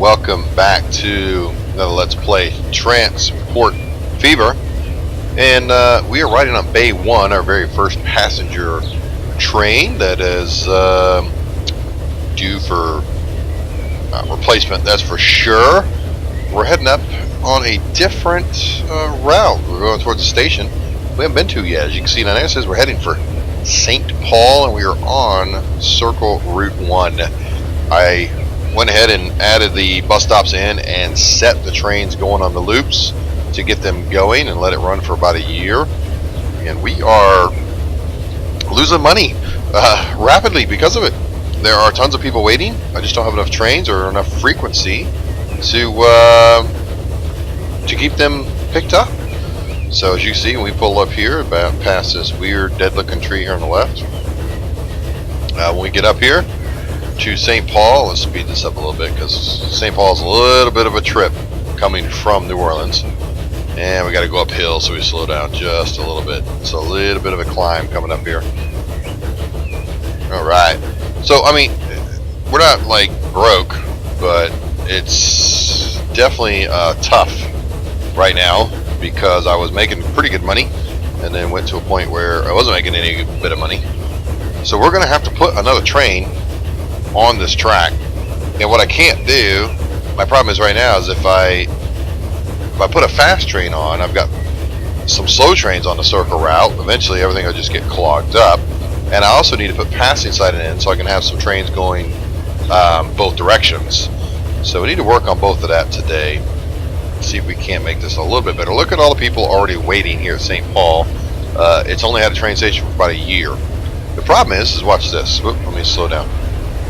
welcome back to another Let's Play Transport Fever. And we are riding on Bay 1, our very first passenger train that is due for replacement, that's for sure. We're heading up on a different route. We're going towards the station we haven't been to yet. As you can see down there, it says we're heading for St. Paul, and we are on Circle Route 1. I went ahead and added the bus stops in and set the trains going on the loops to get them going and let it run for about a year. And we are losing money rapidly because of it. There are tons of people waiting. I just don't have enough trains or enough frequency to keep them picked up. So as you see, when we pull up here, about past this weird dead-looking tree here on the left, when we get up here to St. Paul, let's speed this up a little bit because St. Paul is a little bit of a trip coming from New Orleans, and we got to go uphill, so we slow down just a little bit. It's a little bit of a climb coming up here. All right. So I mean, we're not like broke, but it's definitely tough right now because I was making pretty good money and then went to a point where I wasn't making any bit of money. So we're gonna have to put another train on this track. And what I can't do, my problem is right now, is if I put a fast train on, I've got some slow trains on the circle route. Eventually everything will just get clogged up. And I also need to put passing siding in so I can have some trains going both directions. So we need to work on both of that today. See if we can't make this a little bit better. Look at all the people already waiting here at St. Paul. It's only had a train station for about a year. The problem is watch this. Oop, let me slow down.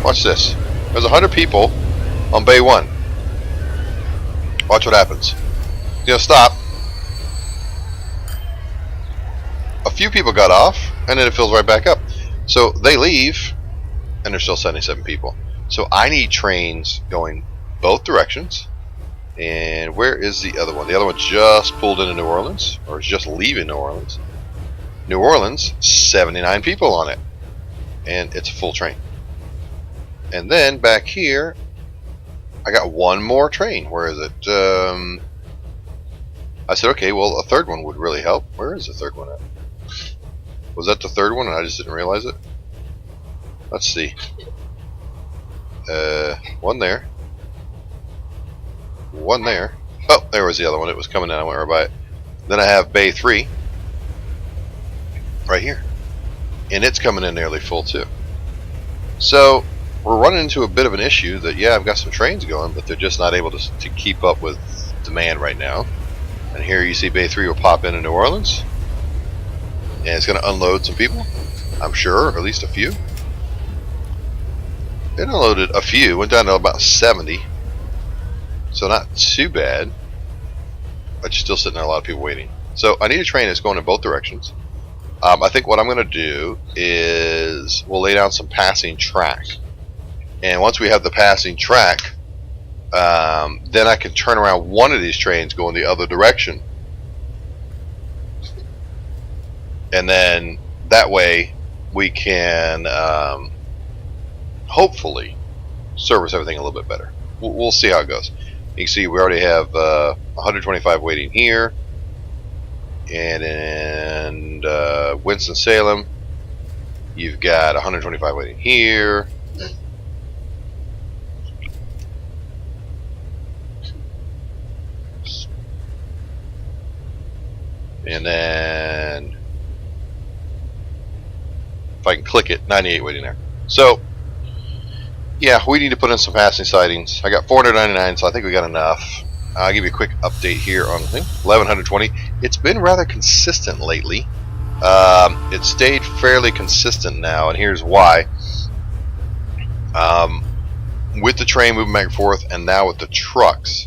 Watch this. There's 100 people on Bay 1. Watch what happens. It's gonna stop. A few people got off, and then it fills right back up. So they leave, and there's still 77 people. So I need trains going both directions. And where is the other one? The other one just pulled into New Orleans, or is just leaving New Orleans. New Orleans, 79 people on it, and it's a full train. And then back here, I got one more train. Where is it? I said, okay, well, a third one would really help. Where is the third one at? Was that the third one and I just didn't realize it? Let's see. One there. One there. Oh, there was the other one. It was coming in. I went right by it. Then I have Bay 3 right here. And it's coming in nearly full too. So we're running into a bit of an issue that, yeah, I've got some trains going, but they're just not able to keep up with demand right now. And here you see Bay 3 will pop in New Orleans. And it's going to unload some people, I'm sure, or at least a few. It unloaded a few, went down to about 70. So not too bad. But you're still sitting there, a lot of people waiting. So I need a train that's going in both directions. I think what I'm going to do is we'll lay down some passing track. And once we have the passing track, then I can turn around one of these trains going the other direction. And then that way we can hopefully service everything a little bit better. We'll see how it goes. You can see we already have 125 waiting here. And in Winston-Salem, you've got 125 waiting here. And then if I can click it, 98 waiting there. So yeah, we need to put in some passing sidings. I got 499, so I think we got enough. I'll give you a quick update here on the thing. 1120. It's been rather consistent lately. It stayed fairly consistent now, and here's why. With the train moving back and forth, and now with the trucks,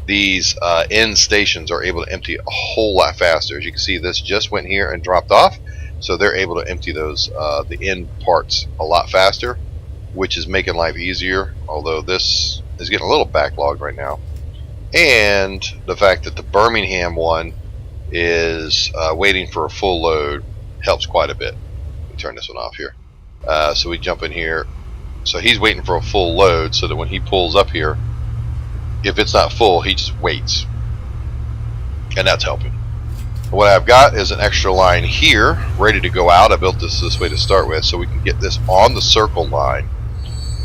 these end stations are able to empty a whole lot faster. As you can see, this just went here and dropped off, so they're able to empty those the end parts a lot faster, which is making life easier, although this is getting a little backlogged right now. And the fact that the Birmingham one is waiting for a full load helps quite a bit. Let me turn this one off here. So we jump in here. So he's waiting for a full load so that when he pulls up here, if it's not full, he just waits, and that's helping. What I've got is an extra line here ready to go out. I built this way to start with so we can get this on the circle line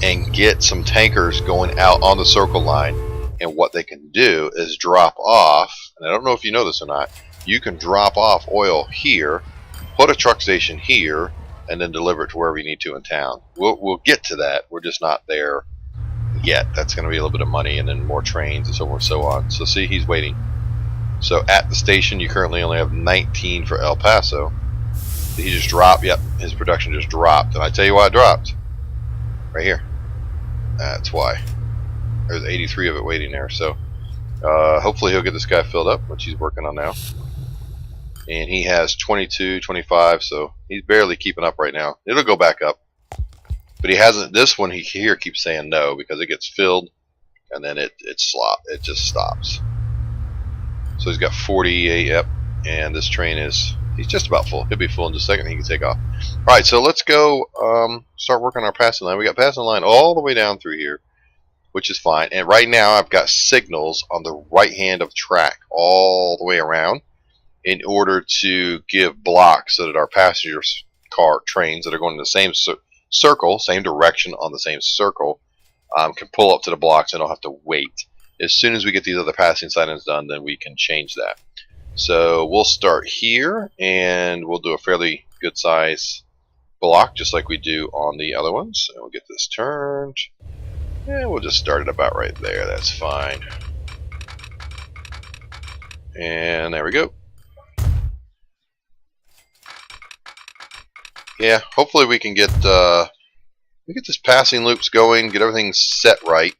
and get some tankers going out on the circle line. And what they can do is drop off, and I don't know if you know this or not, you can drop off oil here, put a truck station here, and then deliver it to wherever you need to in town. We'll get to that. We're just not there yet. That's going to be a little bit of money and then more trains and so forth and so on. So see, he's waiting. So at the station, you currently only have 19 for El Paso. He just dropped. Yep, his production just dropped. And I tell you why it dropped. Right here. That's why. There's 83 of it waiting there. So hopefully he'll get this guy filled up, which he's working on now. And he has 22, 25, so he's barely keeping up right now. It'll go back up. But he hasn't. This one here keeps saying no because it gets filled and then it just stops. So he's got 48, yep, and this train he's just about full. He'll be full in just a second, he can take off. Alright, so let's go start working on our passing line. We got passing line all the way down through here, which is fine. And right now I've got signals on the right hand of track all the way around in order to give blocks so that our passenger car trains that are going in the same circle, same direction on the same circle, can pull up to the blocks and don't have to wait. As soon as we get these other passing signs done, then we can change that. So we'll start here, and we'll do a fairly good size block, just like we do on the other ones. And we'll get this turned, and we'll just start it about right there. That's fine. And there we go. Yeah, hopefully we can get this passing loops going, get everything set right.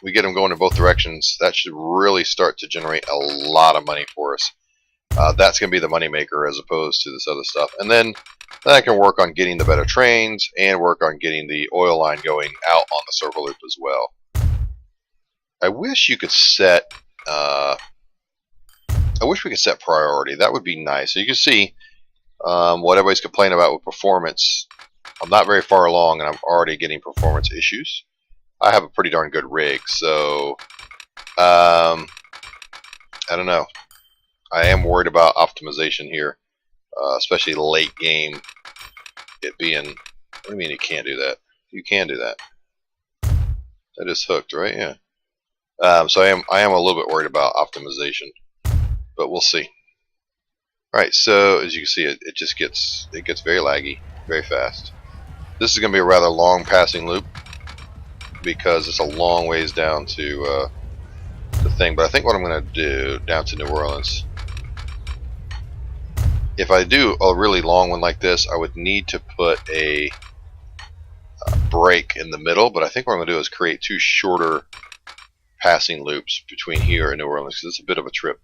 We get them going in both directions. That should really start to generate a lot of money for us. That's going to be the money maker as opposed to this other stuff. And then I can work on getting the better trains and work on getting the oil line going out on the circle loop as well. I wish you could set. I wish we could set priority. That would be nice. So you can see what everybody's complaining about with performance. I'm not very far along, and I'm already getting performance issues. I have a pretty darn good rig, so I don't know. I am worried about optimization here, especially late game. It being, what do you mean you can't do that? You can do that. That is hooked, right? Yeah. So I am a little bit worried about optimization, but we'll see. All right. So as you can see, it gets very laggy, very fast. This is going to be a rather long passing loop, because it's a long ways down to the thing. But I think what I'm going to do down to New Orleans, if I do a really long one like this, I would need to put a break in the middle. But I think what I'm going to do is create two shorter passing loops between here and New Orleans, because it's a bit of a trip.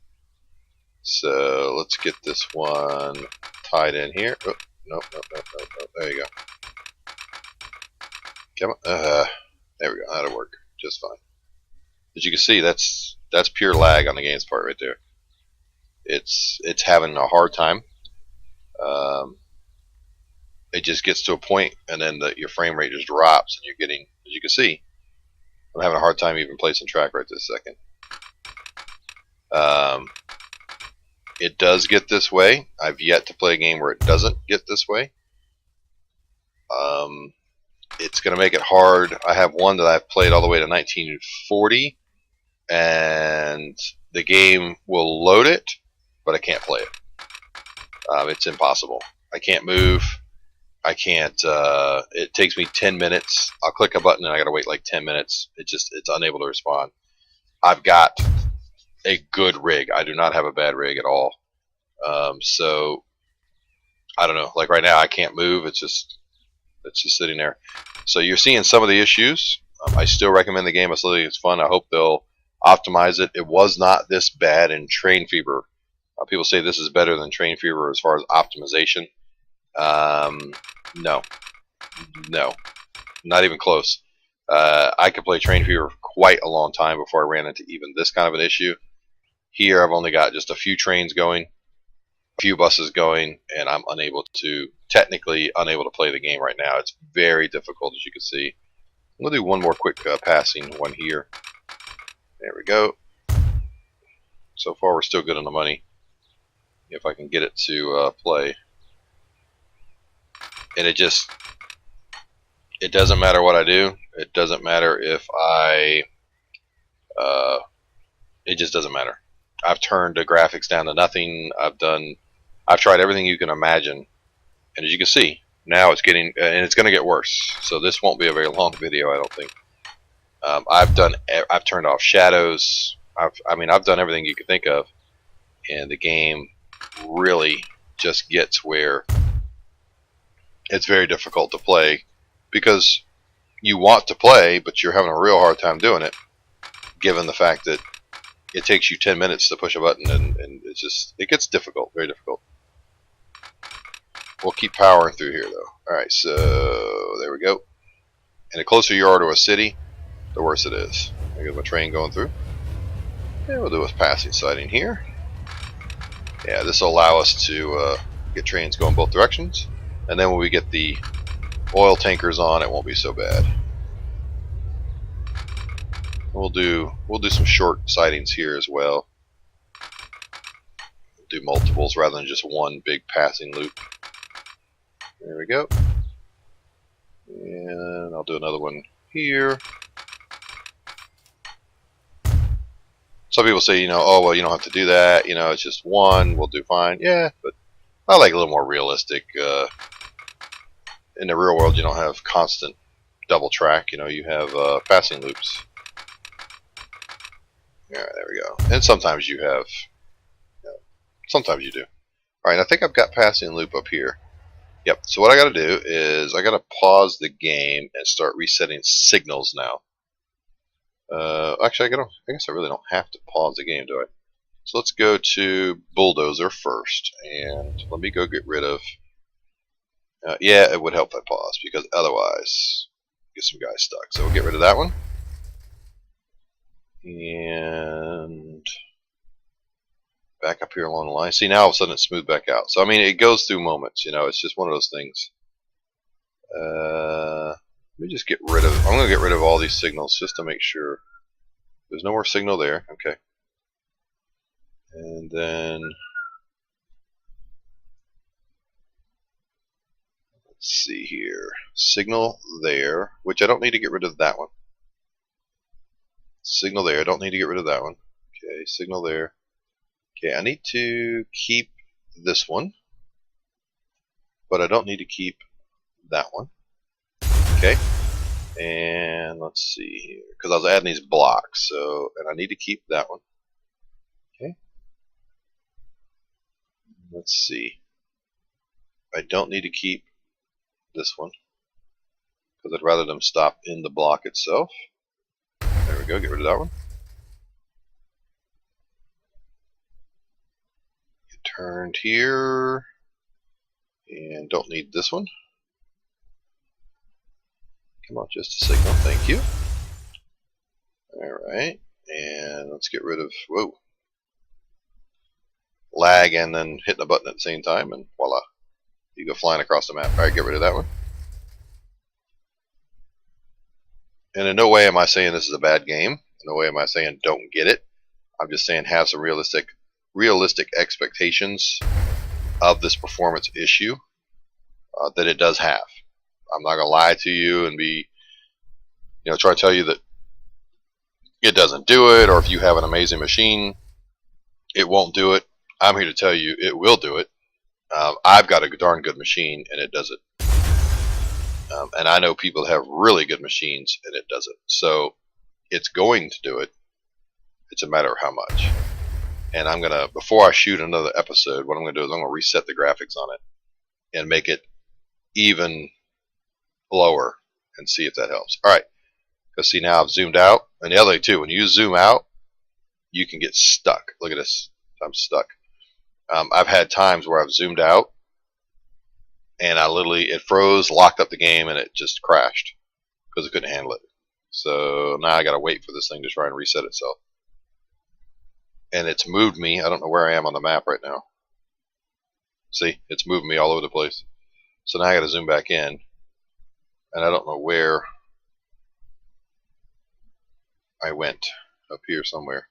So let's get this one tied in here. Oh, nope. There you go. Come on. There we go. That'll work just fine. As you can see, that's pure lag on the game's part right there. It's having a hard time. It just gets to a point, and then your frame rate just drops, and you're getting, as you can see, I'm having a hard time even placing track right this second. It does get this way. I've yet to play a game where it doesn't get this way. It's going to make it hard. I have one that I've played all the way to 1940, and the game will load it, but I can't play it. It's impossible. I can't move. I can't. It takes me 10 minutes. I'll click a button and I got to wait like 10 minutes. It's unable to respond. I've got a good rig. I do not have a bad rig at all. So I don't know. Like right now, I can't move. It's just sitting there. So you're seeing some of the issues. I still recommend the game. It's fun. I hope they'll optimize it. It was not this bad in Train Fever. People say this is better than Train Fever as far as optimization. No, not even close. I could play Train Fever for quite a long time before I ran into even this kind of an issue. Here I've only got just a few trains going, a few buses going, and I'm technically unable to play the game right now. It's very difficult, as you can see. We'll do one more quick passing one here. There we go. So far we're still good on the money. If I can get it to play. And it doesn't matter what I do. It doesn't matter if it just doesn't matter. I've turned the graphics down to nothing. I've tried everything you can imagine. And as you can see, now it's getting, and it's going to get worse. So this won't be a very long video, I don't think. I've turned off shadows. I've done everything you could think of. And the game really just gets where it's very difficult to play because you want to play, but you're having a real hard time doing it, given the fact that it takes you 10 minutes to push a button, and it gets difficult, very difficult. We'll keep powering through here, though. Alright, so there we go. And the closer you are to a city, the worse it is. I got my train going through. And we'll do a passing sighting here. Yeah, this will allow us to get trains going both directions. And then when we get the oil tankers on, it won't be so bad. We'll do some short sightings here as well. We'll do multiples rather than just one big passing loop. There we go. And I'll do another one here. Some people say, oh well, you don't have to do that. It's just one. We'll do fine. Yeah, but I like a little more realistic. In the real world, you don't have constant double track. You have passing loops. Yeah, there we go. And sometimes you have, sometimes you do. Alright, I think I've got passing loop up here. Yep, so what I gotta do is I gotta pause the game and start resetting signals now. Actually, I guess I really don't have to pause the game, do I? So let's go to Bulldozer first, and let me go get rid of, yeah, it would help if I pause, because otherwise, get some guys stuck. So we'll get rid of that one. And back up here along the line. See, now all of a sudden it's smoothed back out. So, it goes through moments, it's just one of those things. Let me just get rid of, I'm going to get rid of all these signals just to make sure. There's no more signal there. Okay. And then, let's see here. Signal there, which I don't need to get rid of that one. Signal there, I don't need to get rid of that one. Okay, signal there. Okay, I need to keep this one, but I don't need to keep that one. Okay, and let's see here, because I was adding these blocks, so, and I need to keep that one. Okay, let's see. I don't need to keep this one, because I'd rather them stop in the block itself. There we go, get rid of that one. Get turned here, and don't need this one. Come on, just a signal, thank you. Alright, and let's get rid of, whoa, lag and then hitting a button at the same time, and voila, you go flying across the map. Alright, get rid of that one. And in no way am I saying this is a bad game. In no way am I saying don't get it. I'm just saying have some realistic expectations of this performance issue that it does have. I'm not going to lie to you and be, try to tell you that it doesn't do it, or if you have an amazing machine, it won't do it. I'm here to tell you it will do it. I've got a darn good machine, and it does it. And I know people that have really good machines, and it does it. So it's going to do it. It's a matter of how much. And I'm going to, before I shoot another episode, what I'm going to do is I'm going to reset the graphics on it and make it even lower and see if that helps. Alright, because see, now I've zoomed out. And the other thing too, when you zoom out, you can get stuck. Look at this. I'm stuck. I've had times where I've zoomed out and it froze, locked up the game, and it just crashed because it couldn't handle it. So now I got to wait for this thing to try and reset itself. And it's moved me. I don't know where I am on the map right now. See, it's moved me all over the place. So now I got to zoom back in, and I don't know where I went. up here somewhere.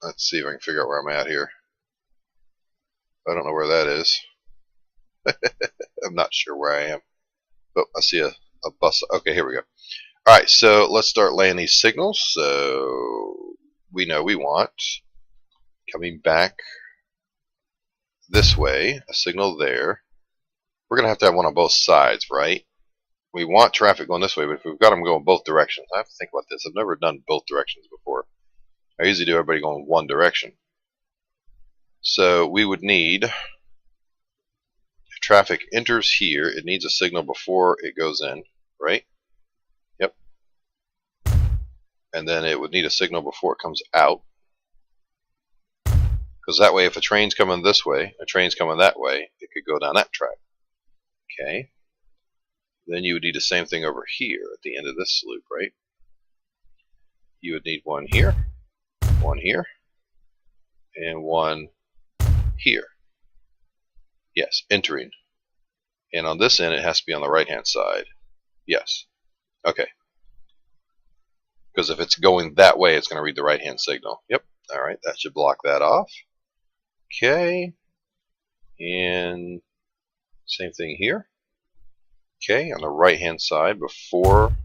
Let's see if I can figure out where I'm at here. I don't know where that is. I'm not sure where I am. But I see a bus. Okay, here we go. Alright, so let's start laying these signals. So we know we want coming back this way, a signal there. We're going to have one on both sides, right? We want traffic going this way, but if we've got them going both directions, I have to think about this. I've never done both directions before. I usually do everybody going one direction. So we would need, if traffic enters here, it needs a signal before it goes in, right? Yep. And then it would need a signal before it comes out. Because that way, if a train's coming this way, a train's coming that way, it could go down that track. Okay. Then you would need the same thing over here at the end of this loop, right? You would need one here, and one here. Yes, entering. And on this end, it has to be on the right-hand side. Yes. Okay. Because if it's going that way, it's going to read the right-hand signal. Yep. All right, that should block that off. Okay. And same thing here. Okay, on the right-hand side before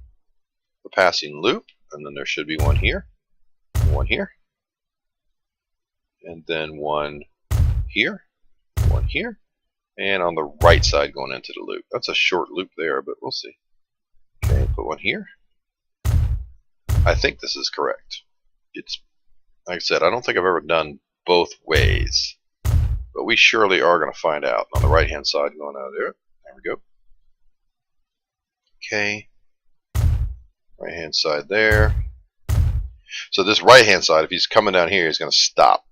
the passing loop. And then there should be one here, and then one here, and on the right side going into the loop. That's a short loop there, but we'll see. Okay, put one here. I think this is correct. It's, like I said, I don't think I've ever done both ways, but we surely are going to find out. On the right-hand side going out there. There we go. Okay. Right-hand side there. So this right-hand side, if he's coming down here, he's going to stop.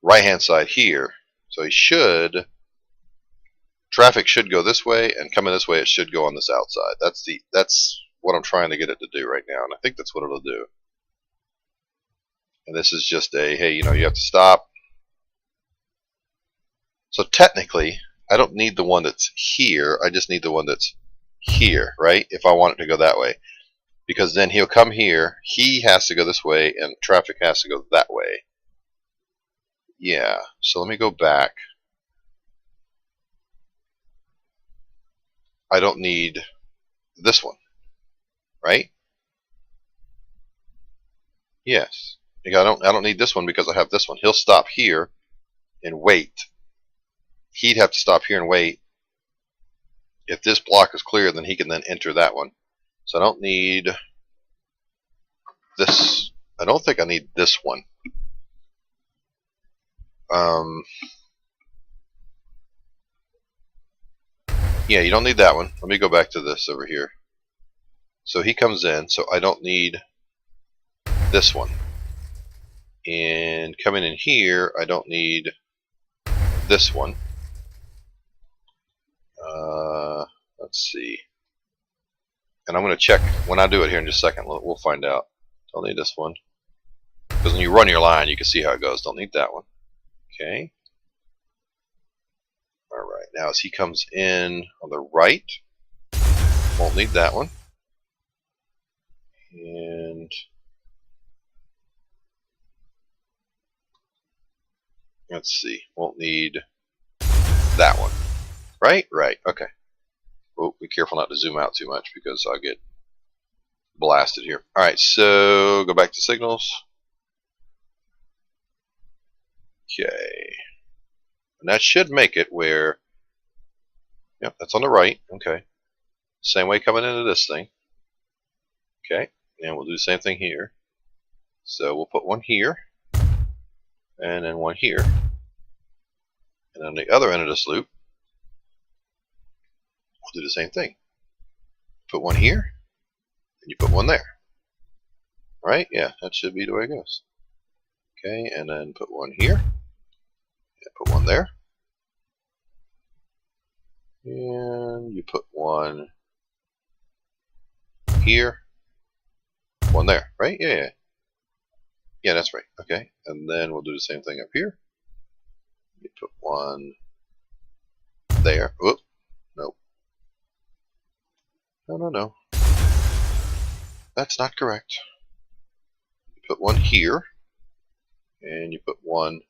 Right-hand side here. So he should, traffic should go this way, and coming this way, it should go on this outside. That's what I'm trying to get it to do right now, and I think that's what it'll do. And this is just a, hey, you have to stop. So technically, I don't need the one that's here. I just need the one that's here, right? If I want it to go that way. Because then he'll come here, he has to go this way, and traffic has to go that way. Yeah, so let me go back. I don't need this one, right? Yes. I don't need this one because I have this one. He'll stop here and wait. He'd have to stop here and wait. If this block is clear, then he can then enter that one. So I don't need this. I don't think I need this one. Yeah, you don't need that one. Let me go back to this over here. So he comes in, so I don't need this one. And coming in here, I don't need this one. Let's see. And I'm going to check when I do it here in just a second. We'll find out. Don't need this one. Because when you run your line, you can see how it goes. Don't need that one. Okay. Alright, now as he comes in on the right, won't need that one. And let's see, won't need that one. Right? Right, okay. Oh, be careful not to zoom out too much because I'll get blasted here. Alright, so go back to signals. Okay. And that should make it where, yep, that's on the right. Okay. Same way coming into this thing. Okay. And we'll do the same thing here. So we'll put one here. And then one here. And on the other end of this loop, we'll do the same thing. Put one here. And you put one there. Right? Yeah, that should be the way it goes. Okay. And then put one here. And put one there. And you put one here, one there, right? Yeah. Yeah, that's right. Okay. And then we'll do the same thing up here. You put one there. Whoop. Nope. No. that's not correct. You put one here, and you put one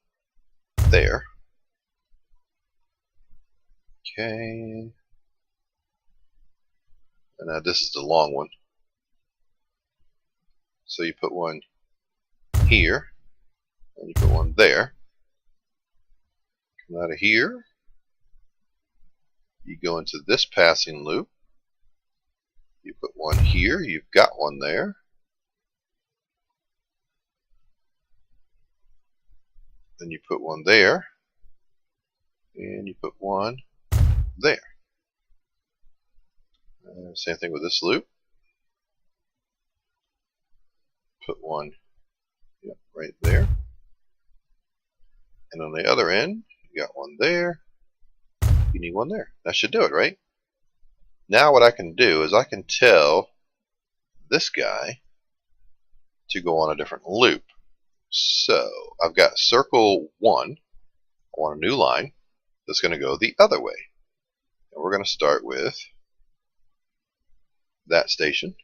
there. Okay. And now this is the long one. So you put one here, and you put one there. Come out of here. You go into this passing loop. You put one here. You've got one there. Then you put one there. And you put one there. Same thing with this loop. Put one right there. And on the other end, you got one there. You need one there. That should do it, right? Now what I can do is I can tell this guy to go on a different loop. So I've got circle 1. I want a new line that's going to go the other way. And we're going to start with that station.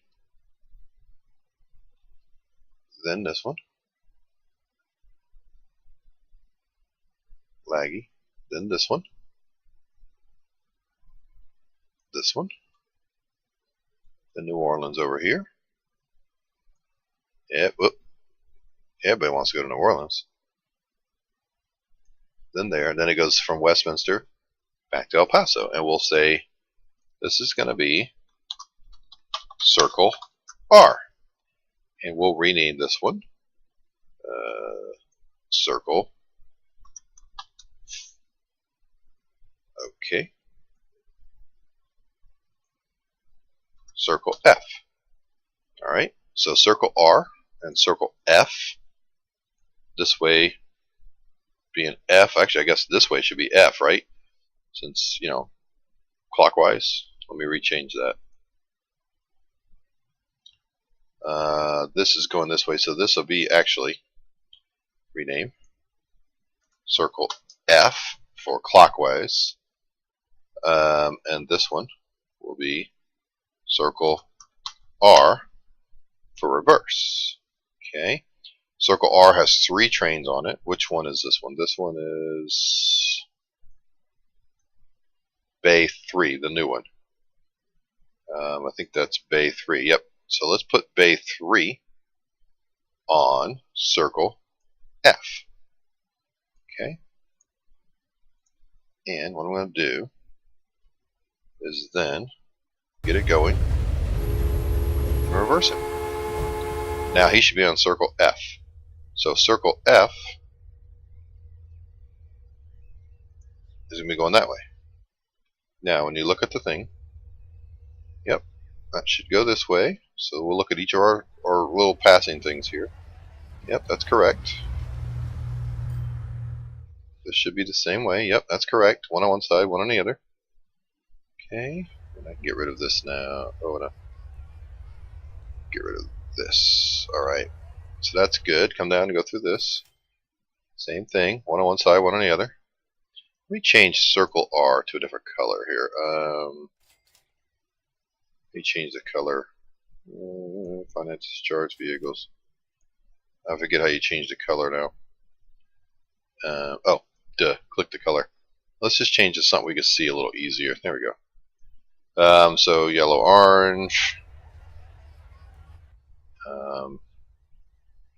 Then this one. Laggy. Then this one. This one. Then New Orleans over here. Yeah, whoop. Everybody wants to go to New Orleans. Then there, and then it goes from Westminster back to El Paso. And we'll say this is going to be Circle R. And we'll rename this one Circle. Okay. Circle F. Alright, so Circle R and Circle F. This way being F. Actually, I guess this way should be F, right? Since, you know, clockwise. Let me rechange that. This is going this way, so this will be actually rename Circle F for clockwise. And this one will be Circle R for reverse. Okay. Circle R has 3 trains on it. Which one is this one? This one is Bay 3, the new one. I think that's Bay 3. Yep. So let's put Bay 3 on Circle F. Okay. And what I'm going to do is then get it going and reverse it. Now he should be on Circle F. So Circle F is going to be going that way. Now when you look at the thing, yep, that should go this way. So we'll look at each of our little passing things here. Yep, that's correct. This should be the same way. Yep, that's correct. One on one side, one on the other. Okay, and I can get rid of this now. Oh, no. Get rid of this. Alright, so that's good. Come down and go through this. Same thing. One on one side, one on the other. Let me change Circle R to a different color here. Let me change the color. Finance, charts, vehicles. I forget how you change the color now. Oh, duh. Click the color. Let's just change it to something we can see a little easier. There we go. So yellow, orange.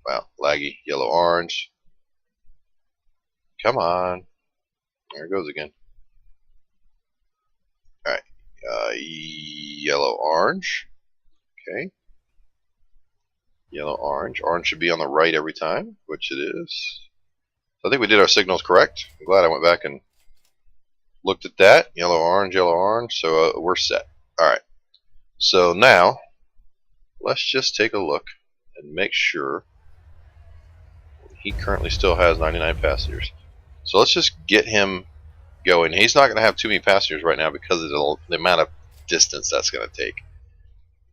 Wow, laggy. Yellow, orange. Come on. There it goes again. Alright. Yellow, orange. Okay. Yellow, orange. Orange should be on the right every time, which it is. So I think we did our signals correct. I'm glad I went back and looked at that. Yellow, orange, yellow, orange. So we're set. Alright. So now, let's just take a look and make sure he currently still has 99 passengers. So let's just get him going. He's not going to have too many passengers right now because of the amount of distance that's going to take.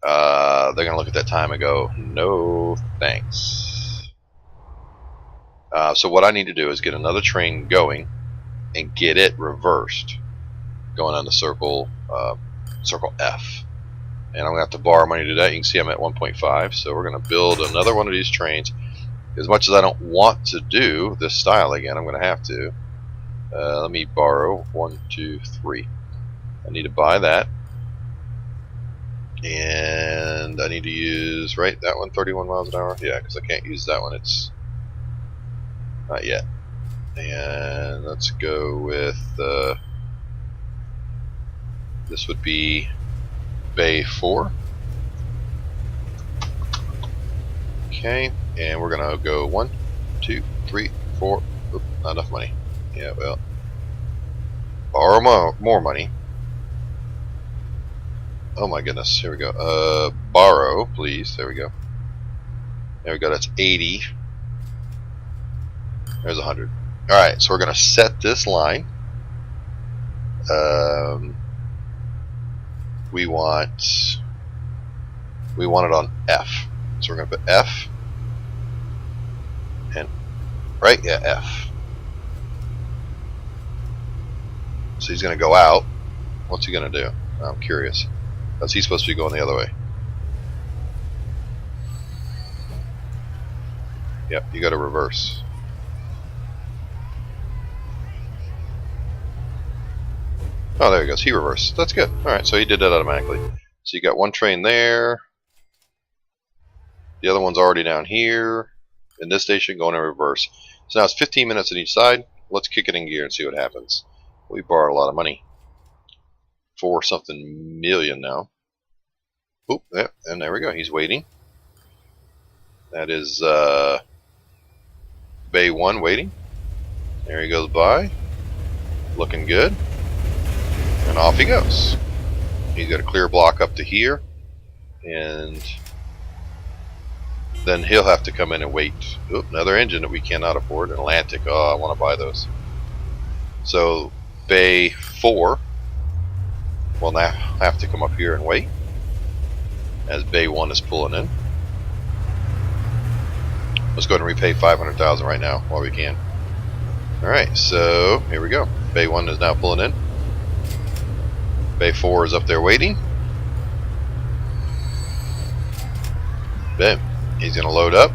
They're going to look at that time and go, no thanks. So what I need to do is get another train going and get it reversed, going on the Circle F. and I'm going to have to borrow money to do that. You can see I'm at 1.5, so we're going to build another one of these trains. As much as I don't want to do this style again, I'm going to have to. Let me borrow 1, 2, 3. I need to buy that, and I need to use that one 31 miles an hour. Yeah, because I can't use that one. It's not yet. And let's go with this would be Bay 4. Okay, and we're gonna go 1, 2, 3, 4. Oop, not enough money. Yeah, well, borrow more money. Oh my goodness, here we go. Borrow, please. There we go. There we go. That's 80. There's 100. All right, so we're gonna set this line. We want it on F. So we're gonna put F and yeah, F. So he's gonna go out. What's he gonna do? I'm curious. Because he's supposed to be going the other way. Yep, you got to reverse. Oh, there he goes. He reversed. That's good. Alright, so he did that automatically. So you got one train there. The other one's already down here. In this station, going in reverse. So now it's 15 minutes on each side. Let's kick it in gear and see what happens. We borrowed a lot of money. 4 something million now. Oop, yeah, and there we go. He's waiting. That is Bay 1 waiting. There he goes by. Looking good. And off he goes. He's got a clear block up to here. And then he'll have to come in and wait. Oop, another engine that we cannot afford. Atlantic. Oh, I want to buy those. So Bay 4 will now have to come up here and wait as Bay 1 is pulling in. Let's go ahead and repay 500,000 right now while we can. Alright, so here we go. Bay 1 is now pulling in. Bay 4 is up there waiting. Boom. He's going to load up.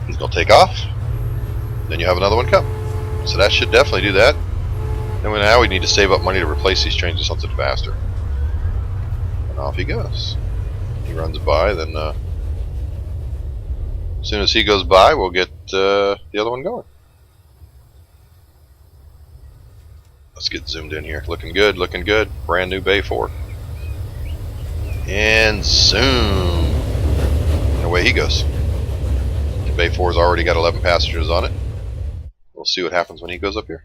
He's going to take off. Then you have another one come. So that should definitely do that. And now we need to save up money to replace these trains with something faster. And off he goes. He runs by, then as soon as he goes by, we'll get the other one going. Let's get zoomed in here. Looking good, looking good. Brand new Bay 4. And zoom. And away he goes. The Bay 4's already got 11 passengers on it. We'll see what happens when he goes up here.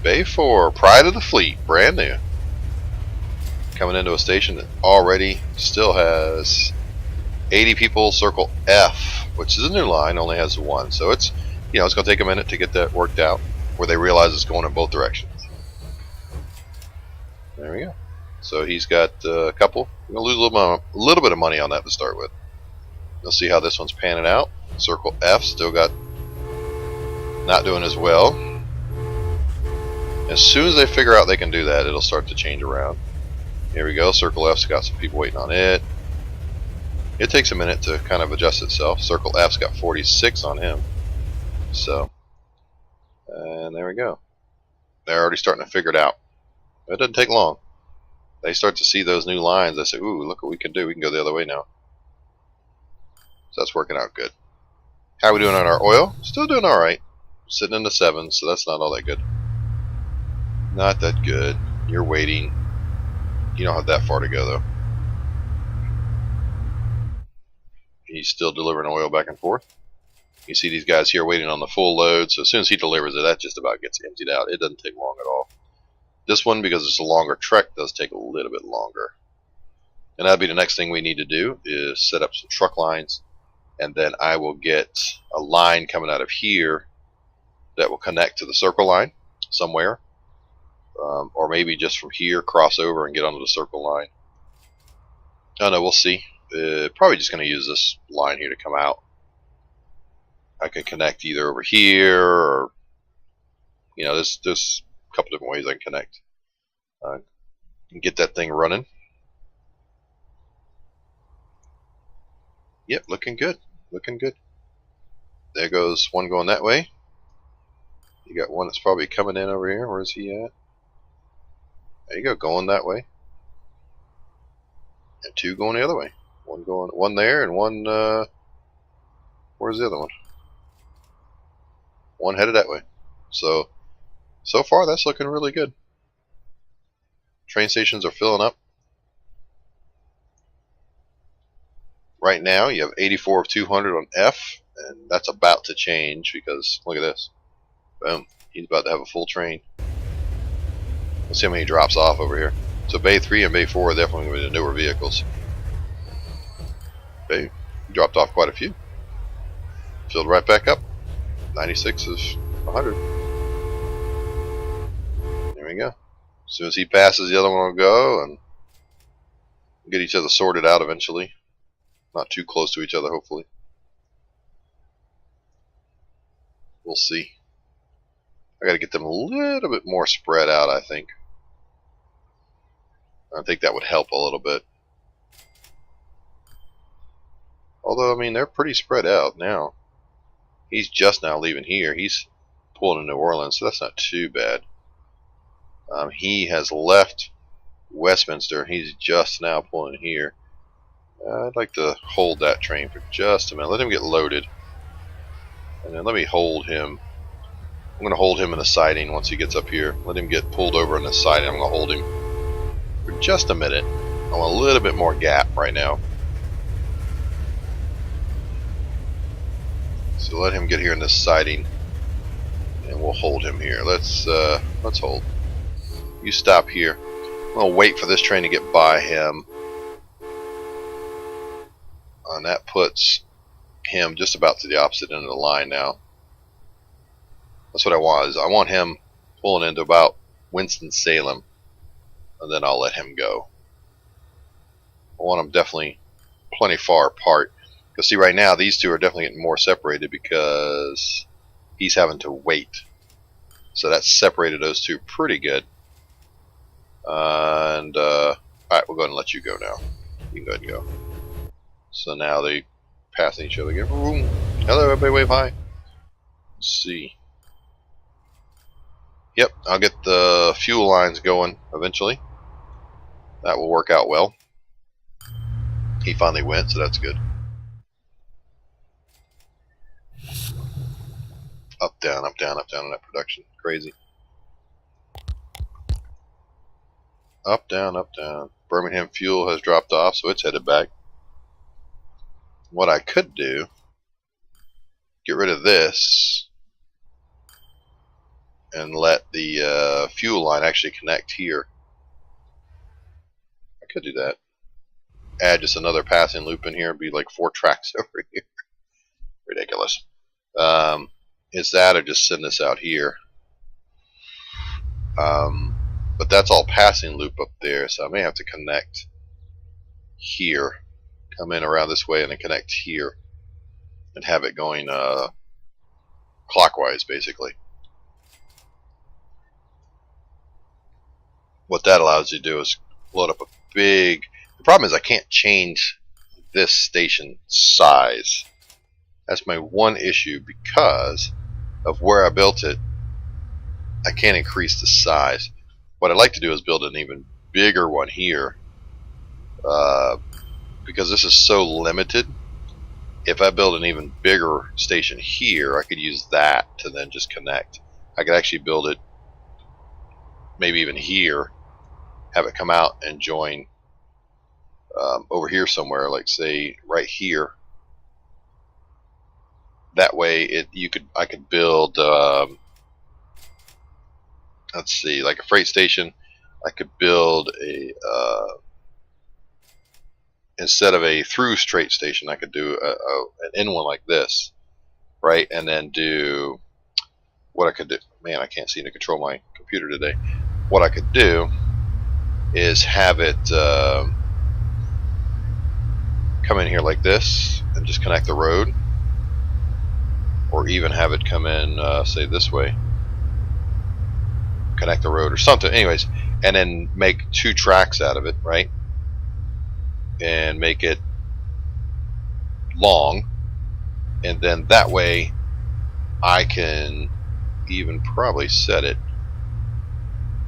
Bay 4, pride of the fleet, brand new. Coming into a station that already still has 80 people. Circle F, which is a new line, only has 1. So it's, it's going to take a minute to get that worked out, where they realize it's going in both directions. There we go. So he's got a couple. We're going to lose a little bit of money on that to start with. We'll see how this one's panning out. Circle F still got not doing as well. As soon as they figure out they can do that, it'll start to change around. Here we go. Circle F's got some people waiting on it. It takes a minute to kind of adjust itself. Circle F's got 46 on him. So, and there we go. They're already starting to figure it out. It doesn't take long. They start to see those new lines. They say, ooh, look what we can do. We can go the other way now. So that's working out good. How are we doing on our oil? Still doing alright. Sitting in the 7s, so that's not all that good. Not that good. You're waiting. You don't have that far to go, though. He's still delivering oil back and forth. You see these guys here waiting on the full load, so as soon as he delivers it, that just about gets emptied out. It doesn't take long at all. This one, because it's a longer trek, does take a little bit longer. And that'll be the next thing we need to do, is set up some truck lines, and then I will get a line coming out of here that will connect to the circle line somewhere. Or maybe just from here, cross over and get onto the circle line. I don't know, we'll see. Probably just going to use this line here to come out. I can connect either over here, or there's a couple different ways I can connect. and get that thing running. Yep, looking good. Looking good. There goes one going that way. You got one that's probably coming in over here. Where's he at? There you go, going that way. And two going the other way. One there, and one, where's the other one? One headed that way. So far that's looking really good. Train stations are filling up. Right now you have 84 of 200 on F, and that's about to change because look at this. Boom. He's about to have a full train. Let's see how many he drops off over here. So Bay 3 and Bay 4 are definitely going to be the newer vehicles. Okay, he dropped off quite a few. Filled right back up. 96 of 100. There we go. As soon as he passes, the other one will go and get each other sorted out eventually. Not too close to each other, hopefully. We'll see. I got to get them a little bit more spread out, I think. I think that would help a little bit. Although, I mean, they're pretty spread out now. He's just now leaving here. He's pulling to New Orleans, so that's not too bad. He has left Westminster. He's just now pulling here. I'd like to hold that train for just a minute. Let him get loaded. And then let me hold him. I'm going to hold him in the siding once he gets up here. Let him get pulled over in the siding. I'm going to hold him for just a minute. I want a little bit more gap right now. So let him get here in this siding, and we'll hold him here. Let's hold. You stop here. I'm gonna wait for this train to get by him, and that puts him just about to the opposite end of the line now. That's what I want. Is I want him pulling into about Winston-Salem, and then I'll let him go. I want him definitely plenty far apart. Because see, right now these two are definitely getting more separated because he's having to wait. So that's separated those two pretty good. And alright, we'll go ahead and let you go now. You can go ahead and go. So now they passing each other again. Boom. Hello, everybody, wave hi. Let's see. Yep, I'll get the fuel lines going eventually. That will work out well. He finally went, so that's good. Up, down, up, down, up, down in that production. Crazy. Up, down, up, down. Birmingham fuel has dropped off, so it's headed back. What I could do, get rid of this and let the fuel line actually connect here. I could do that. Add just another passing loop in here. It'd be like 4 tracks over here. Ridiculous. Is that or just send this out here? But that's all passing loop up there, so I may have to connect here. Come in around this way and then connect here. And have it going clockwise, basically. What that allows you to do is load up a big... The problem is I can't change this station size. That's my one issue because of where I built it. I can't increase the size. What I'd like to do is build an even bigger one here, because this is so limited. If I build an even bigger station here, I could use that to then just connect. I could actually build it maybe even here, have it come out and join over here somewhere, like say right here. That way, I could build. Let's see, like a freight station. I could build a instead of a through straight station, I could do an in one like this, right? And then do what I could do. Man, I can't seem to control my computer today. What I could do is have it come in here like this and just connect the road. Or even have it come in, say this way, connect the road or something. Anyways, and then make 2 tracks out of it, right? And make it long, and then that way I can even probably set it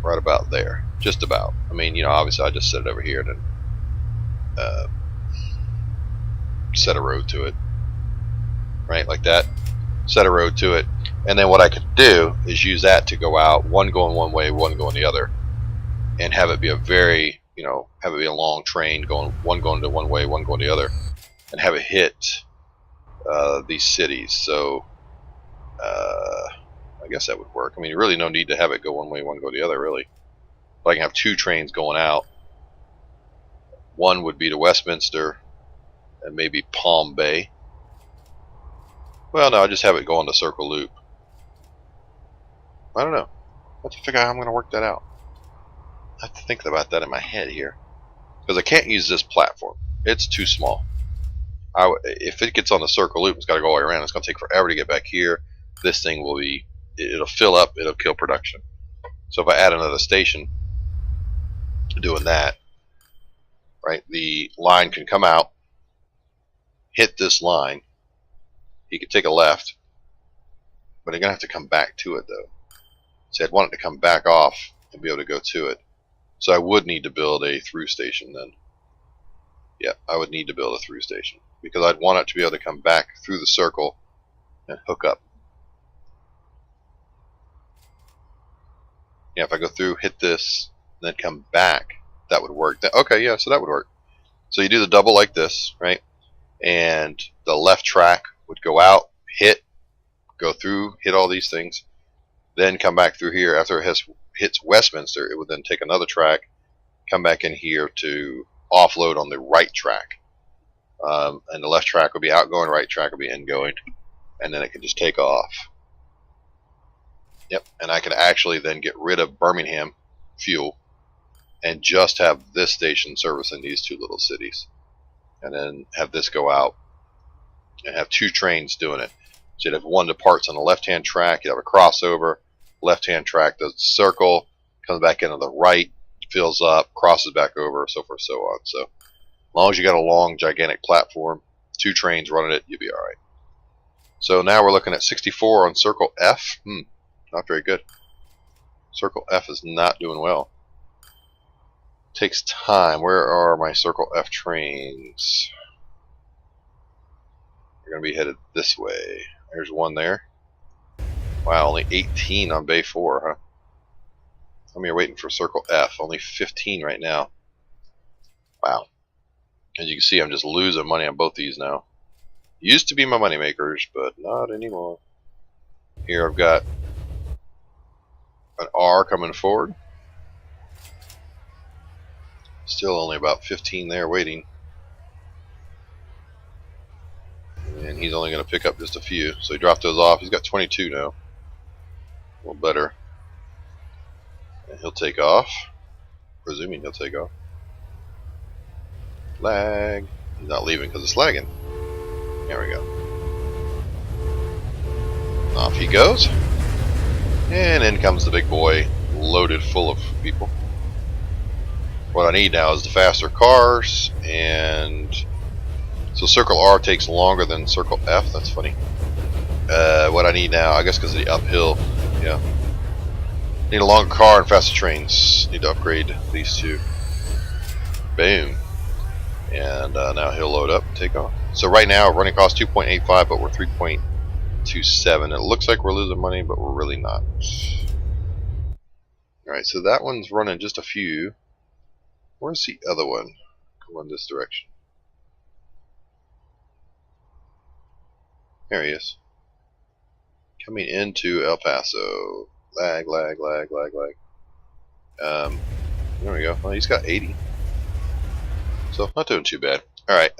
right about there, just about. I mean, you know, obviously I just set it over here and then set a road to it, right, like that. Set a road to it, and then what I could do is use that to go out, one going one way, one going the other, and have it be a very, you know, have it be a long train going, one going to one way, one going the other, and have it hit these cities. So I guess that would work. I mean, really no need to have it go one way, one go the other, really. But I can have 2 trains going out. One would be to Westminster and maybe Palm Bay. Well, no, I'll just have it go on the Circle Loop. I don't know. I have to figure out how I'm going to work that out. I have to think about that in my head here. Because I can't use this platform. It's too small. If it gets on the Circle Loop, it's got to go all the way around. It's going to take forever to get back here. This thing will be, it'll fill up, it'll kill production. So if I add another station doing that, right, the line can come out, hit this line. He could take a left, but they're going to have to come back to it, though. So I'd want it to come back off and be able to go to it. So I would need to build a through station then. Yeah, I would need to build a through station, because I'd want it to be able to come back through the circle and hook up. Yeah, if I go through, hit this, and then come back, that would work. Okay, yeah, so that would work. So you do the double like this, right? And the left track would go out, hit, go through, hit all these things, then come back through here. After it hits Westminster, it would then take another track, come back in here to offload on the right track. And the left track would be outgoing, right track would be ingoing, and then it can just take off. Yep, and I can actually then get rid of Birmingham fuel and just have this station servicing these 2 little cities, and then have this go out and have 2 trains doing it. So you'd have one departs on the left-hand track, you'd have a crossover, left-hand track does the circle, comes back into the right, fills up, crosses back over, so forth, so on. So as long as you got a long, gigantic platform, 2 trains running it, you'll be alright. So now we're looking at 64 on Circle F. Not very good. Circle F is not doing well. Takes time. Where are my Circle F trains? They're going to be headed this way. There's one there. Wow, only 18 on Bay 4, huh? How many are waiting for Circle F? Only 15 right now. Wow. As you can see, I'm just losing money on both these now. Used to be my money makers, but not anymore. Here I've got an R coming forward. Still only about 15 there waiting. And he's only going to pick up just a few. So he dropped those off. He's got 22 now. A little better. And he'll take off. Presuming he'll take off. Lag. He's not leaving because it's lagging. There we go. Off he goes. And in comes the big boy, loaded full of people. What I need now is the faster cars, and so Circle R takes longer than Circle F. That's funny. What I need now, I guess because of the uphill, yeah. Need a longer car and faster trains. Need to upgrade these 2. Boom. And now he'll load up and take off. So right now, running cost 2.85, but we're 3.27. It looks like we're losing money, but we're really not. Alright, so that one's running just a few. Where's the other one? Going this direction. There he is. Coming into El Paso. Lag, lag, lag, lag, lag. There we go. Well, he's got 80. So, not doing too bad. Alright,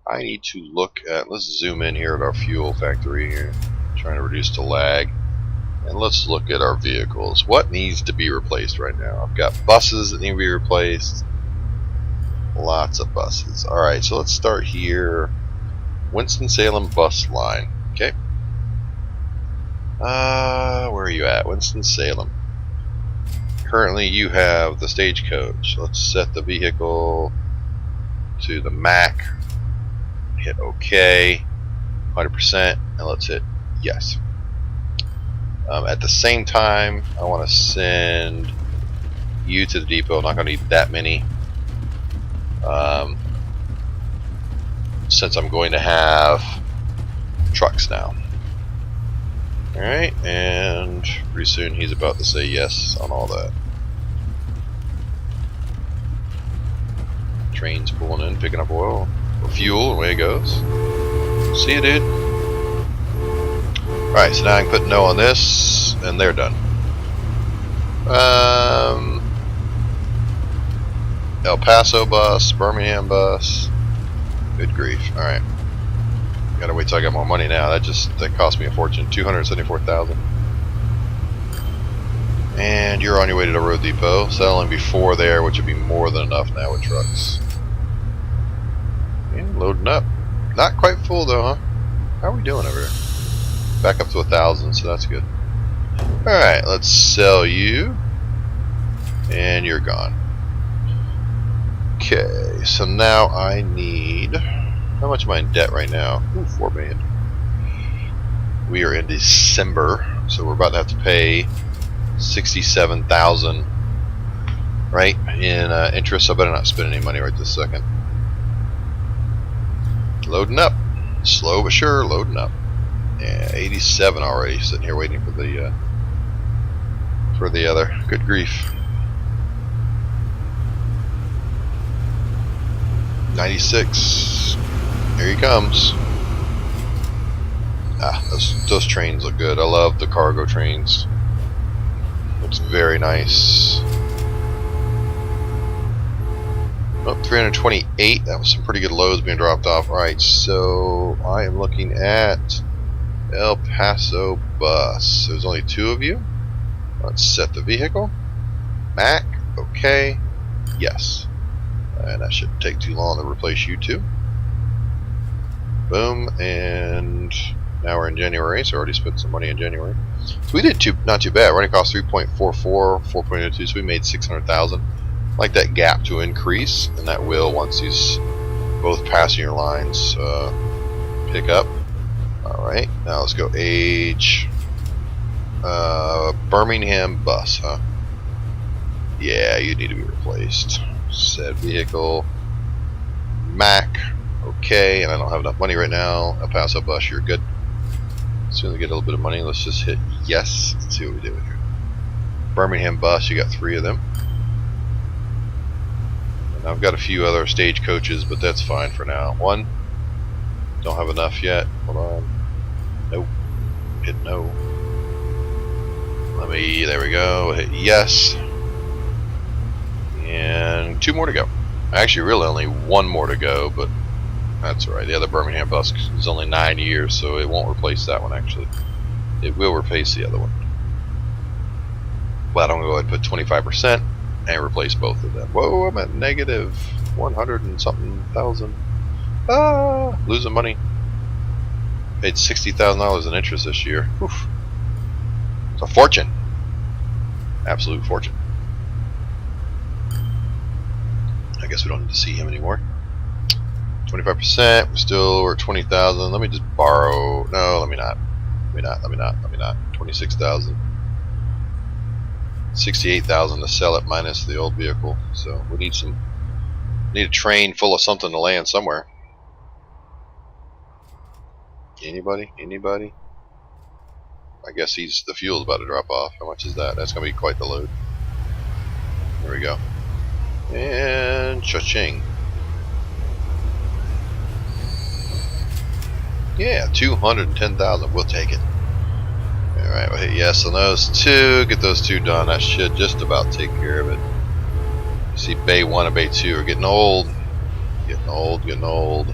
I need to look at, let's zoom in here at our fuel factory here. Trying to reduce the lag. And let's look at our vehicles. What needs to be replaced right now? I've got buses that need to be replaced. Lots of buses. Alright, so let's start here. Winston-Salem bus line. Okay. Where are you at? Winston-Salem. currently you have the stagecoach. Let's set the vehicle to the Mac. Hit OK, 100%, and let's hit yes. At the same time, I want to send you to the depot. I'm not going to need that many. Since I'm going to have trucks now. Alright, and pretty soon he's about to say yes on all that. Train's pulling in, picking up oil or fuel, away it goes. See you, dude. Alright, so now I can put no on this, and they're done. El Paso bus, Birmingham bus. Good grief. Alright. Gotta wait till I got more money now. That cost me a fortune. $274,000. And you're on your way to the road depot. Settling before there, which would be more than enough now with trucks. And loading up. Not quite full though, huh? How are we doing over here? Back up to 1,000, so that's good. Alright, let's sell you. And you're gone. Okay, so now I need... How much am I in debt right now? Ooh, $4 million. We are in December, so we're about to have to pay $67,000, right, in interest. So I better not spend any money right this second. Loading up, slow but sure, loading up. Yeah, 87 already, sitting here waiting for the other. Good grief. 96. Here he comes. Ah, those trains look good. I love the cargo trains. Looks very nice. Oh, 328. That was some pretty good loads being dropped off. Alright, so I am looking at El Paso bus. There's only 2 of you. Let's set the vehicle. Mac. Okay. Yes. And that shouldn't take too long to replace you two. Boom, and now we're in January, so I already spent some money in January. So we did not too bad. Running cost 3.44, 4.02, so we made 600,000. Like that gap to increase, and that will once these both passenger lines pick up. All right, now let's go age. Birmingham bus, huh? Yeah, you need to be replaced. Said vehicle. Mac. Okay, and I don't have enough money right now. El Paso bus, you're good. As soon as I get a little bit of money, let's just hit yes. Let's see what we do here. Birmingham bus, you got 3 of them. And I've got a few other stagecoaches, but that's fine for now. 1. Don't have enough yet. Hold on. Nope. Hit no. There we go. Hit yes. And 2 more to go. Actually, really only 1 more to go, but that's alright. The other Birmingham bus is only 9 years, so it won't replace that one, actually. It will replace the other one. But I'm going to go ahead and put 25% and replace both of them. Whoa, I'm at negative 100 and something thousand. Ah, losing money. Paid $60,000 in interest this year. Oof. It's a fortune. Absolute fortune. I guess we don't need to see him anymore. 25%. We're at 20,000. Let me just borrow. No, let me not. Let me not. 26,000. 68,000 to sell it minus the old vehicle. So we need a train full of something to land somewhere. Anybody? I guess the fuel's about to drop off. How much is that? That's gonna be quite the load. There we go. And cha-ching. Yeah, 210,000. We'll take it. Alright, we'll hit yes on those 2. Get those 2 done. I should just about take care of it. You see, Bay 1 and Bay 2 are getting old. Getting old.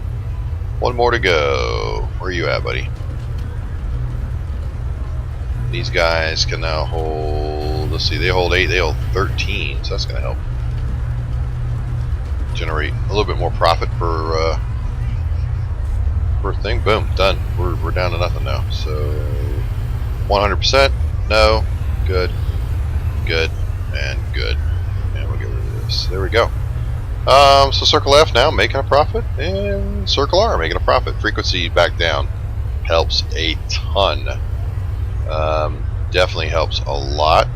1 more to go. Where are you at, buddy? These guys can now hold, let's see, they hold 8, they hold 13, so that's going to help generate a little bit more profit per thing. Boom, done. We're down to nothing now. So 100%, no, good, And good. And we'll get rid of this. There we go. So Circle F now making a profit, and Circle R making a profit. Frequency back down helps a ton. Definitely helps a lot.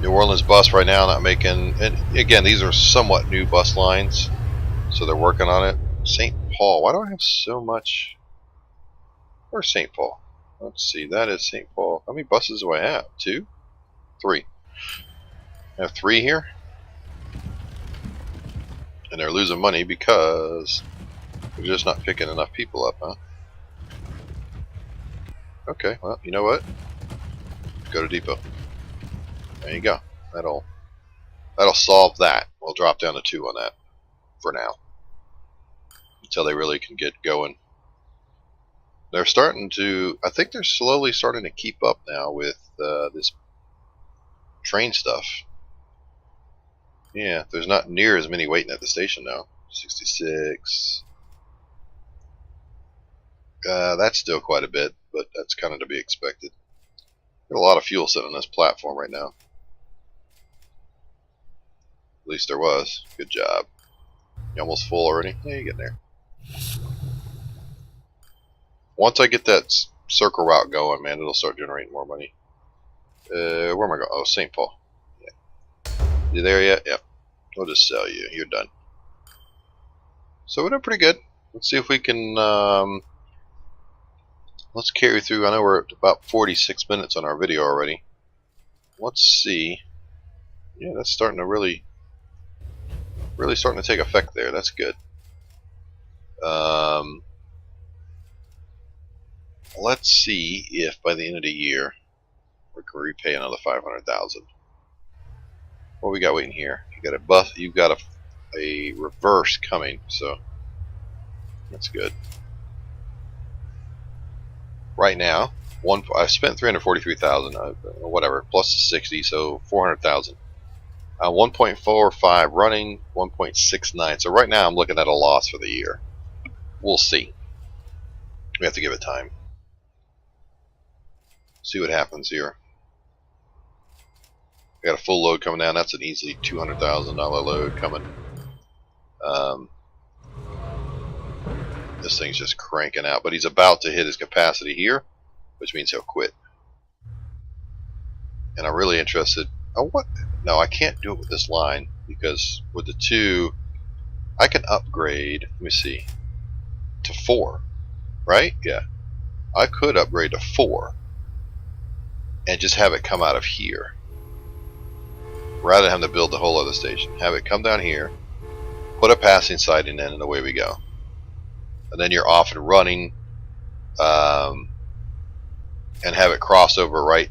New Orleans bus right now not making, and again, these are somewhat new bus lines, so they're working on it. St. Paul, why do I have so much? Where's St. Paul? Let's see, that is St. Paul. How many buses do I have? 2? 3. I have 3 here. And they're losing money because they're just not picking enough people up, huh? Okay, well, you know what? Go to depot. There you go. That'll solve that. We'll drop down to 2 on that for now, until they really can get going. They're starting to, I think they're slowly starting to keep up now with this train stuff. Yeah, there's not near as many waiting at the station now. 66. That's still quite a bit, but that's kind of to be expected. Got a lot of fuel sitting on this platform right now. At least there was. Good job. You almost full already? Yeah, you're getting there. Once I get that circle route going, man, it'll start generating more money. Where am I going? Oh, St. Paul. Yeah. You there yet? Yep. We'll just sell you. You're done. So we're doing pretty good. Let's see if we can, let's carry through. I know we're at about 46 minutes on our video already. Let's see. Yeah, that's starting to really starting to take effect there. That's good. Let's see if by the end of the year we can repay another 500,000. What we got waiting here? You got a bus. You've got a reverse coming, so that's good. Right now, I spent 343,000, whatever, plus 60, so 400,000. 1.45 running, 1.69. So right now I'm looking at a loss for the year. We'll see. We have to give it time. See what happens here. We got a full load coming down. That's an easily $200,000 load coming. This thing's just cranking out, but he's about to hit his capacity here, which means he'll quit. And I'm really interested. Oh, what? No, I can't do it with this line because with the 2, I can upgrade. Let me see. To 4, right? Yeah, I could upgrade to 4 and just have it come out of here, rather than having to build the whole other station. Have it come down here, put a passing siding in, and away we go. And then you're off and running, and have it cross over right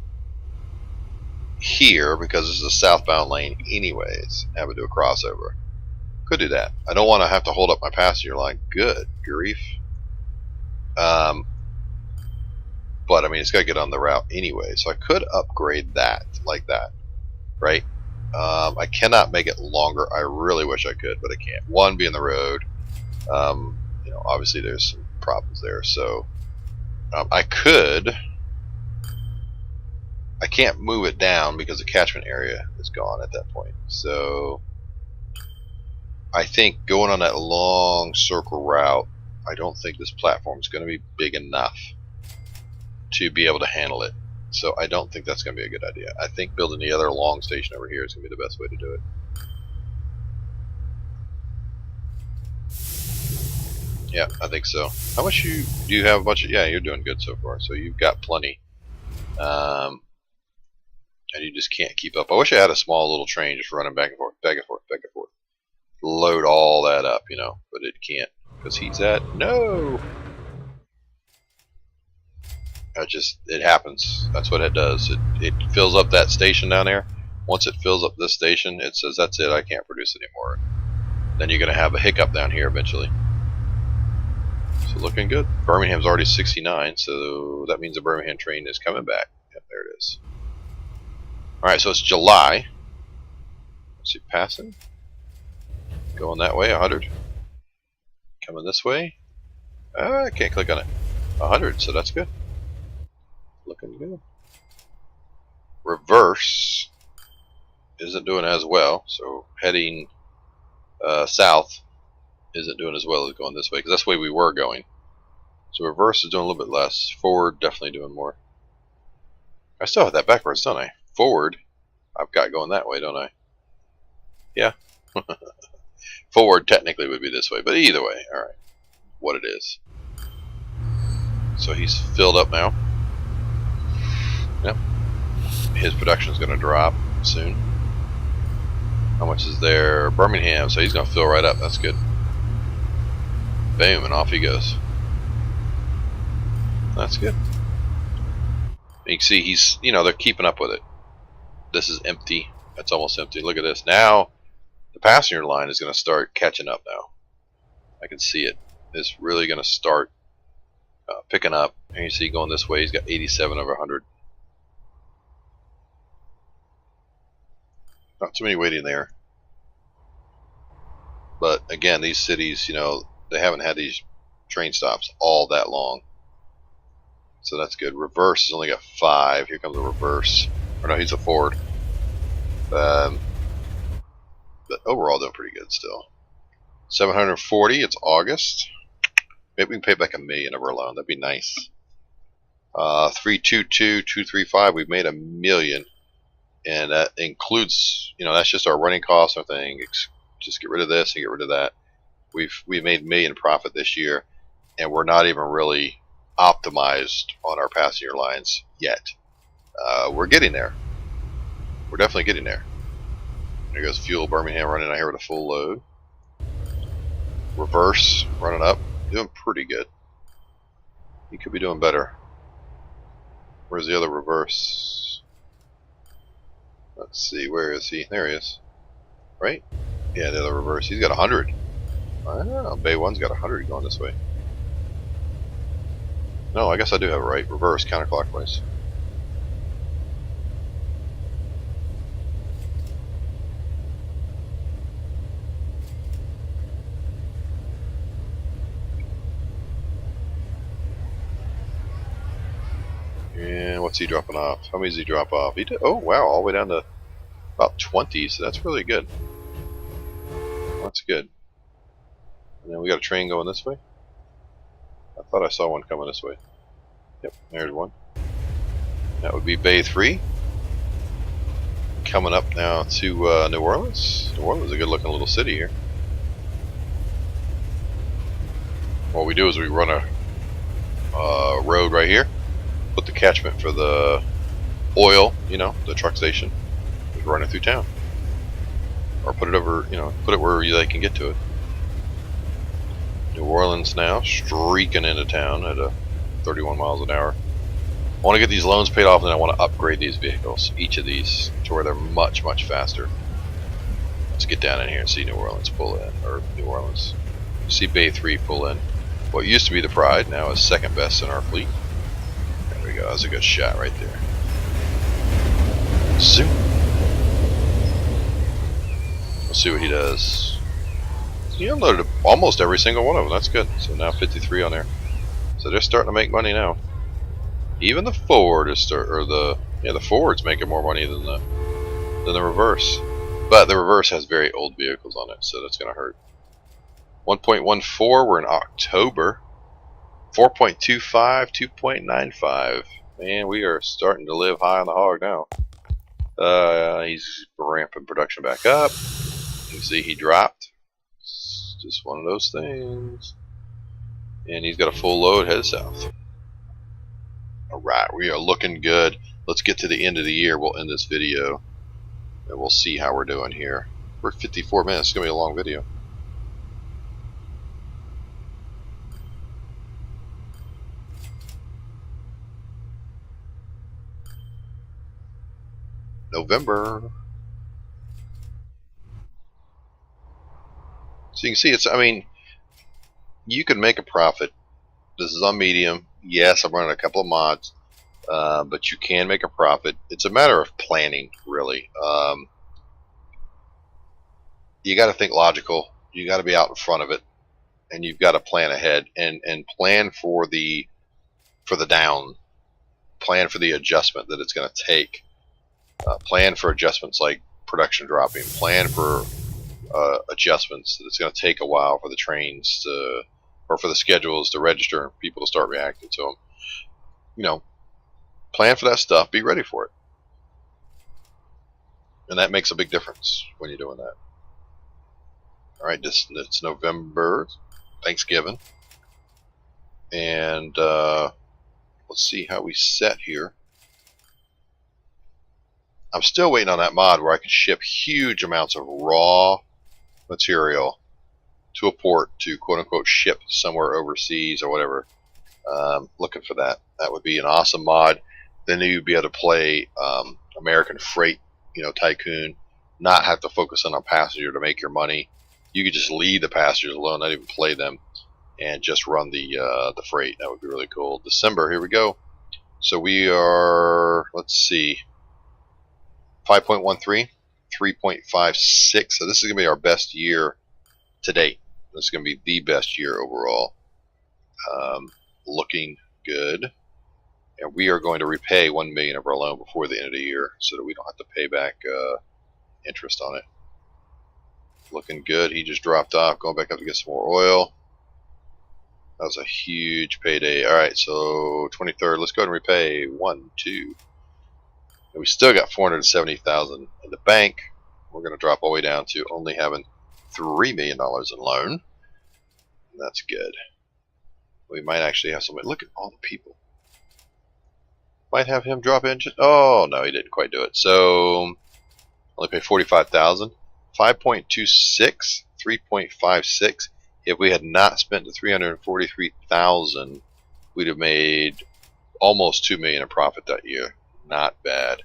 here, because this is a southbound lane anyways. Have it do a crossover. Could do that. I don't want to have to hold up my passenger line. Good grief. But I mean, it's got to get on the route anyway, so I could upgrade that like that, right? I cannot make it longer. I really wish I could, but I can't. One, being the road. You know, obviously there's some problems there, so I could. I can't move it down because the catchment area is gone at that point. So I think going on that long circle route, I don't think this platform is going to be big enough to be able to handle it. So I don't think that's going to be a good idea. I think building the other long station over here is going to be the best way to do it. Yeah, I think so. How much do you have a bunch of? Yeah, you're doing good so far. So you've got plenty. And you just can't keep up. I wish I had a small little train just running back and forth, back and forth, back and forth. Load all that up, you know, but it can't because he's at no. It happens. That's what it does. It fills up that station down there. Once it fills up this station, it says that's it. I can't produce anymore. Then you're going to have a hiccup down here eventually. So looking good. Birmingham's already 69, so that means the Birmingham train is coming back. Yep, there it is. Alright, so it's July. Let's see, passing. Going that way, 100. Coming this way. I can't click on it. 100, so that's good. Looking good. Reverse. isn't doing as well. So heading south isn't doing as well as going this way, because that's the way we were going. So reverse is doing a little bit less. Forward definitely doing more. I still have that backwards, don't I? Forward, I've got going that way, don't I? Yeah. Forward technically would be this way, but either way, alright. What it is. So he's filled up now. Yep. His production is going to drop soon. How much is there? Birmingham, so he's going to fill right up. That's good. Boom, and off he goes. That's good. You can see he's, they're keeping up with it. This is empty. That's almost empty. Look at this. Now, the passenger line is going to start catching up now. I can see it. It's really going to start picking up. And you see going this way, he's got 87 over 100. Not too many waiting there. But again, these cities, they haven't had these train stops all that long. So that's good. Reverse has only got 5. Here comes the reverse. Or no, he's a forward. But overall, doing pretty good still. 740. It's August. Maybe we can pay back $1 million of our loan. That'd be nice. 322,235. We've made $1 million, and that includes, that's just our running costs and everything. Just get rid of this and get rid of that. We've made $1 million profit this year, and we're not even really optimized on our passenger lines yet. We're getting there. We're definitely getting there. There goes fuel. Birmingham running out here with a full load. Reverse running up, doing pretty good. He could be doing better. Where's the other reverse? Let's see, where is he? There he is. Right? Yeah, the other reverse. He's got 100. Oh, Bay 1's got 100 going this way. No, I guess I do have it right. Reverse, counterclockwise. And what's he dropping off? How many does he drop off? He did. Oh wow, all the way down to about 20. So that's really good. That's good. And then we got a train going this way. I thought I saw one coming this way. Yep, there's one. That would be Bay 3. Coming up now to New Orleans. New Orleans is a good looking little city here. What we do is we run a road right here. Put the catchment for the oil, the truck station. Just run it through town. Or put it over, put it where they can get to it. New Orleans now, streaking into town at 31 miles an hour. I want to get these loans paid off, and I want to upgrade these vehicles, each of these, to where they're much, much faster. Let's get down in here and see New Orleans pull in, or New Orleans. See Bay 3 pull in. What used to be the Pride now is second best in our fleet. There we go, that's a good shot right there. Zoom. Let's see what he does. He unloaded almost every single one of them. That's good. So now 53 on there. So they're starting to make money now. Even the Ford is the Ford's making more money than the reverse. But the reverse has very old vehicles on it, so that's gonna hurt. 1.14. We're in October. 4.25. 2.95. Man, we are starting to live high on the hog now. He's ramping production back up. You can see he dropped. It's just one of those things. And he's got a full load headed south. Alright, we are looking good. Let's get to the end of the year. We'll end this video. And we'll see how we're doing here. We're at 54 minutes. It's going to be a long video. November. So you can see you can make a profit. This is on medium. Yes, I'm running a couple of mods, but you can make a profit. It's a matter of planning, really. You got to think logical. You got to be out in front of it, and you've got to plan ahead and plan for the down. Plan for the adjustment that it's going to take. Plan for adjustments like production dropping. Plan for adjustments. That it's going to take a while for the trains to, or for the schedules to register and people to start reacting to them. You know, plan for that stuff. Be ready for it. And that makes a big difference when you're doing that. Alright, it's November, Thanksgiving. And let's see how we set here. I'm still waiting on that mod where I can ship huge amounts of raw material to a port to quote-unquote ship somewhere overseas or whatever. Looking for that. That would be an awesome mod. Then you'd be able to play American Freight, Tycoon, not have to focus on a passenger to make your money. You could just leave the passengers alone, not even play them, and just run the freight. That would be really cool. December, here we go. So we are, let's see, 5.13, 3.56. So this is going to be our best year to date. This is going to be the best year overall. Looking good. And we are going to repay $1 million of our loan before the end of the year so that we don't have to pay back interest on it. Looking good. He just dropped off, going back up to get some more oil. That was a huge payday. Alright, so 23rd, let's go ahead and repay 1, 2. And we still got $470,000 in the bank. We're going to drop all the way down to only having $3 million in loan. And that's good. We might actually have somebody. Look at all the people. Might have him drop in. Oh no, he didn't quite do it. So only pay $45,000. 5.26, 3.56. If we had not spent the $343,000, we'd have made almost $2 million in profit that year. Not bad.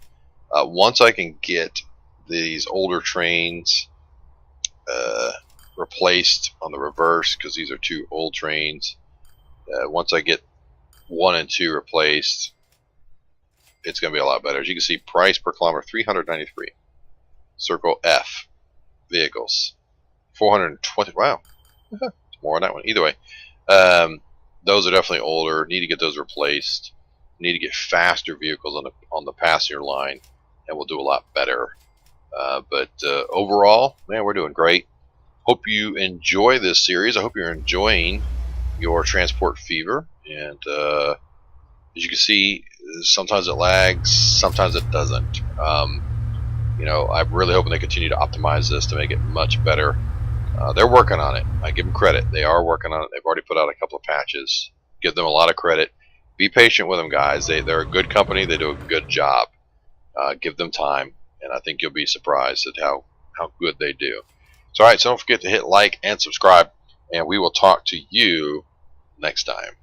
Once I can get these older trains replaced on the reverse, because these are 2 old trains. Once I get 1 and 2 replaced, it's going to be a lot better. As you can see, price per kilometer, $393. Circle F. Vehicles. 420. Wow. It's more on that one. Either way, those are definitely older. Need to get those replaced. Need to get faster vehicles on the passenger line, and we'll do a lot better. But overall, man, we're doing great. Hope you enjoy this series. I hope you're enjoying your Transport Fever. And as you can see, sometimes it lags, sometimes it doesn't. I'm really hoping they continue to optimize this to make it much better. They're working on it. I give them credit. They are working on it. They've already put out a couple of patches. Give them a lot of credit. Be patient with them, guys. They're a good company. They do a good job. Give them time, and I think you'll be surprised at how good they do. So, all right, so don't forget to hit like and subscribe, and we will talk to you next time.